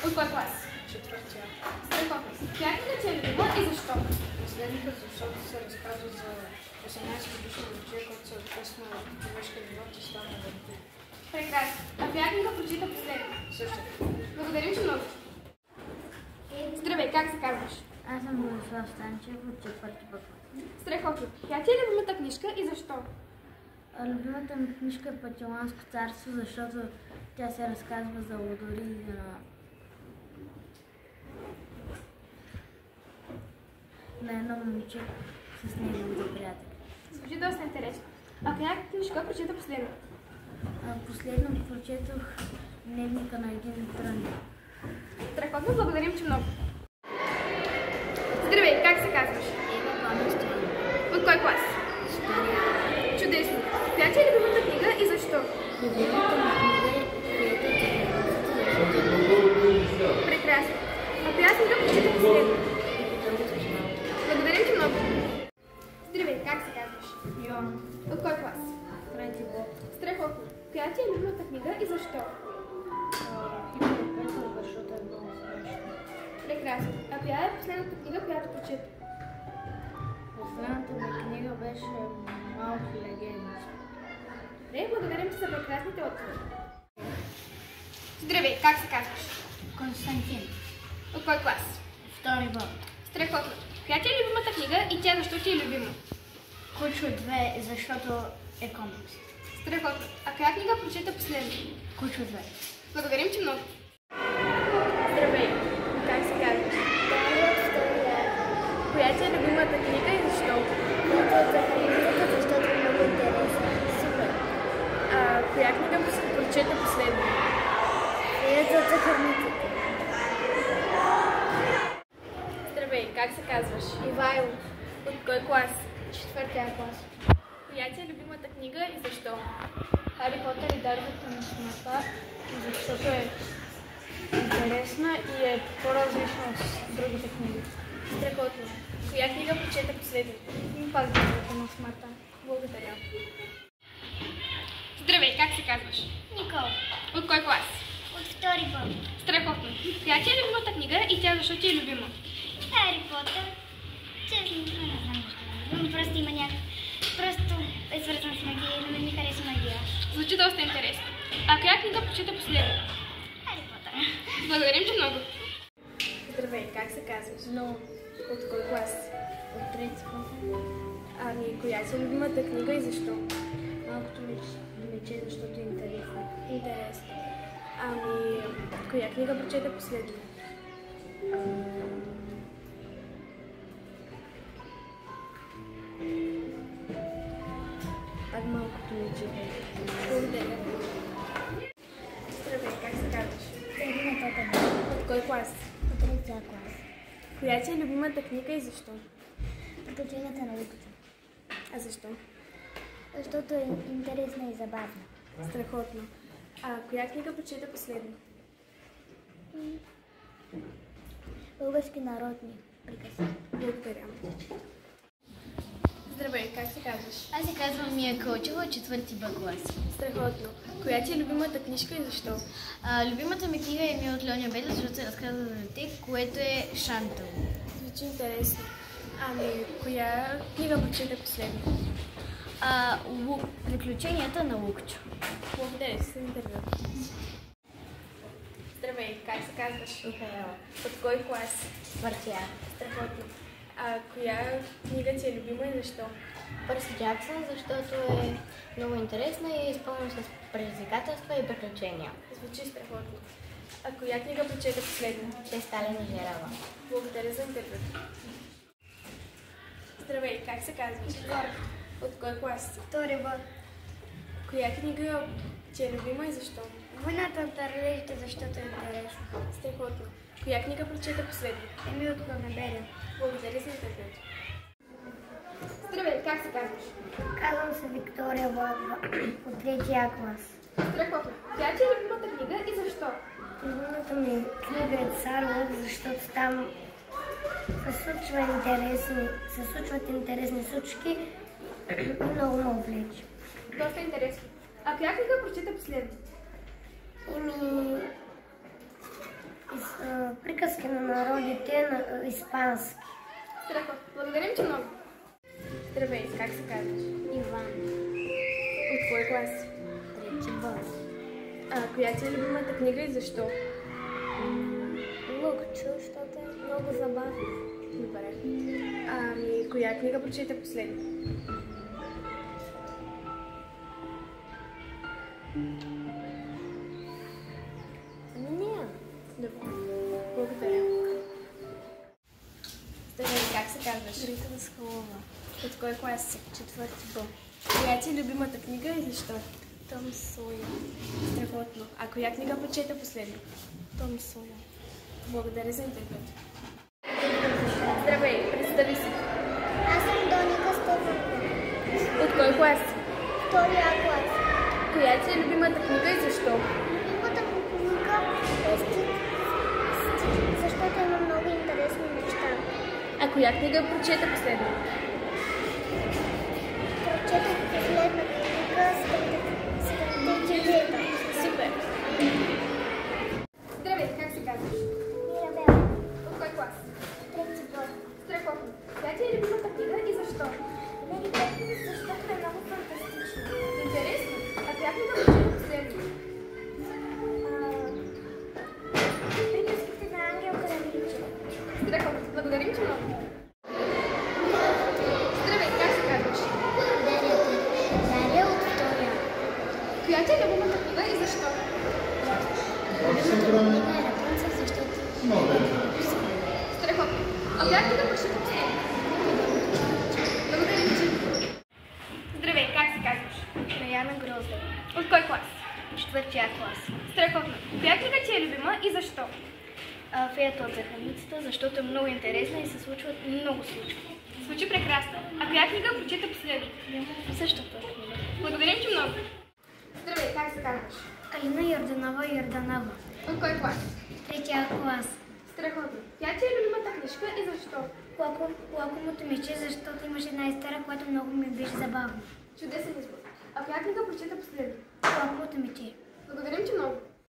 От кой клас? Четвъртия. Страхотно. Коя книга ти е любима и защо? Последникът, защото се разказва за 18 годишно момче, който се откъсна от човешкия живот и стана вампир. Прекрасно. А коя книга прочита последно? Същото. Благодарим ти много. Здравей, как се казваш? Аз съм Борислав Станчев от четвърти Б клас. Страхотно. Коя ти е любимата книжка и защо? Любимата ми книжка е Пътиланско царство, защото тя се разказва за лудори и на едно момиче с неговите приятели. Звучи доста интересно. А коя книжка прочита последно? Последно прочетох Дневника на един трън. Страхотно, благодарим ти много. Здравей, как се казваш? Ева Паместина. От кой клас? Чудесно. Коя ти е любимата книга и защо? Любимата ми книга е Прекрасно. А коя книга прочита последно? Благодарим ти много. Здравей, как се казваш? Йоан. От кой клас? Трети Б. Страхотно. Коя ти е любимата книга и защо? Хипер защото е много смешно. Прекрасно. А коя е последната книга, която прочита? Последната ми книга беше Малки легенди. Добре, благодарим ти за прекрасните отговори. Здравей, как се казваш? Константин. От кой клас? Втори Б. Страхотно. Коя ти е любимата книга и тя защо ти е любима? Кучо 2, защото е комикс. Страхотно. А коя книга прочита последно? Кучо 2. Благодарим ти много. Здравей, как се казваш? Коя ти е любимата книга и защо? Защото е много интересно. Супер. А коя книга прочита последно? Феята за храниците. Здравей, как се казваш? Ивайло. От кой клас? Четвъртия клас. Коя ти е любимата книга и защо? Хари Потър и Дарбата на смъртта, защото е интересна и е по-различна от другите книги. Страхотно. Коя книга прочита последно? И пак Дарбата на смъртта. Благодаря. Здравей, как се казваш? Никол. От кой клас? От втори Б. Страхотно. Коя ти е любимата книга и тя защо ти е любима? Хари Потър. Честно, не знам защо. Просто има Просто е свързан с магия и на мен ми хареса магия. Звучи доста интересно. А коя книга прочита последно? Хари Потър. Благодарим ти много. Здравей, как се казваш? Но От кой клас? от трети клас. Ами, коя ти е любимата книга и защо? Малкото лече, защото е интересно. Интересно. Ами, коя книга прочита последно? Пак малкото лече. Благодаря. Здравей, как се казваш? Едината От кой клас? от третия клас. Коя ти е любимата книга и защо? Приключенията на науката. А защо? Защото е интересна и забавна. Страхотно. А коя книга прочита последно? Български народни приказки. Благодаря. Здравей, как се казваш? Аз се казвам Мия Кълчева, четвърти Б клас. Страхотно. Коя ти е любимата книжка и защо? Любимата ми книга е Ми от Леония Беда, защото се разказва за дете, което е Шантъл. Звучи интересно. Ами, коя книга прочита последно? Приключенията на Лукчо. Благодаря ти за интервюто. Здравей, как се казваш? Михаела. От кой клас? Четвъртия. Страхотно. А коя книга ти е любима и защо? Пърси Джаксън, защото е много интересна и е изпълнена с предизвикателства и приключения. Звучи страхотно. А коя книга прочита последно? Те Сталин и Жерава. Благодаря за интервюто. Здравей, как се казваш? От кой клас? Втори Б. Коя книга ти е любима и защо? Войната от Арлежите, защото е интересна. Страхотно. Коя книга прочита последно? Емил от Корнебеля. Благодаря за интервюто. Здравей, как се казваш? Казвам се Виктория Владова от третия клас. Страхотно. Коя ти е любимата книга и защо? Любимата ми книга е Цар Лъв, защото там се случват интересни случки и много ме увлече. Доста интересно. А коя книга прочита последно? Приказки на народите на испански. Страхотно. Благодарим ти много. Здравей, как се казваш? Иван. От кой клас? Трети Б. Коя ти е любимата книга и защо? Лукчо, защото е много забавно. Добре. Коя книга прочете последно? Не. Добре. Благодаря. Здравей, как се казваш? Рита Даскалова. От кой клас си? Четвърти Б. Коя ти е любимата книга и защо? Том Сойер. Страхотно. Коя книга прочете последно? Том Сойер. Благодаря за интервюто. Здравей, представи се. Аз съм Доника Стефанова. От кой клас си? Втория клас. Коя ти е любимата книга и защо? Любимата му книга е стих, защото има много интересни неща. Коя книга прочете последно? Прочетох последна книга Скрътете дета. Супер! Здравей, как се казваш? Мирабел. От кой клас? Трети Б. Страхотно. Коя ти е любимата книга и защо? Защото е много фантастично. Интересно. Коя книга прочете последно? Приказките на Ангел Караминчев. Страхотно. Благодарим ти много. Здравей, как се казваш? Дария от втория. Коя ти е любимата книга и защо? Любимата книга е Рапунцел, защото Страхотно. Коя книга прочете последно? Благодарим ти. Здравей, как се казваш? Раяна Грозда. От кой клас? Четвъртия клас. Страхотно. Коя книга ти е любима и защо? Феята от захарницата, защото е много интересна и се случват много случки. Звучи прекрасно. Коя книга прочете последно? Същата книга. Благодарим ти много. Здравей, как се казваш? Алина Йорданова. От кой клас? Третия клас. Страхотно. Коя ти е любимата книжка и защо? Лакомото мече, защото имаше една история, която много ми беше забавна. Чудесен избор. Коя книга прочете последно? Лакомото мече. Благодарим ти много.